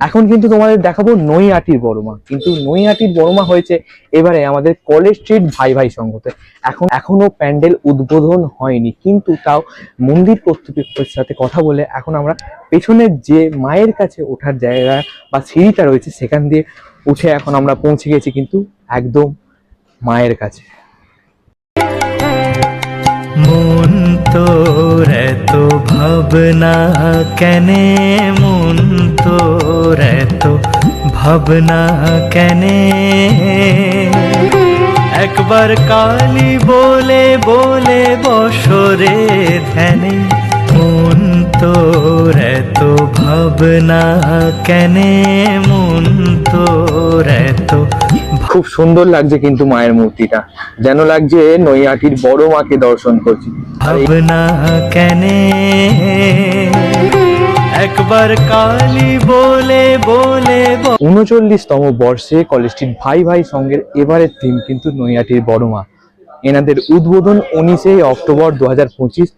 এখন কিন্তু তোমাদের দেখাবো নৈহাটির বড় মা। কিন্তু নৈহাটির বড় মা হয়েছে এবারে আমাদের কলেজ স্ট্রিট ভাই ভাই সংঘতে। এখনো প্যান্ডেল উদ্বোধন হয়নি, কিন্তু তাও মন্দির কর্তৃপক্ষের সাথে কথা বলে এখন আমরা পেছনের যে মায়ের কাছে ওঠার জায়গা বা সিঁড়িটা রয়েছে সেখান দিয়ে উঠে এখন আমরা পৌঁছে গেছি কিন্তু একদম মায়ের কাছে। মন তোর এত ভাবনা কেনে, মন তোর এত ভাবনা কেনে, একবার কালী বলে বলে বসরে ধ্যানে, মন তোর এত ভাবনা কেনে, মন তোর এত। খুব সুন্দর লাগছে কিন্তু মায়ের মূর্তিটা, যেন লাগছে নৈহাটির বড় মাকে দর্শন করছি। ভাবনা কেনে, একবার কালী বলে বলে। ৩৯তম বর্ষে কলেজ স্ট্রিট ভাই ভাই সঙ্গের এবারের থিম কিন্তু নৈহাটির বড় মা। এনাদের উদ্বোধন 19 অক্টোবর 2025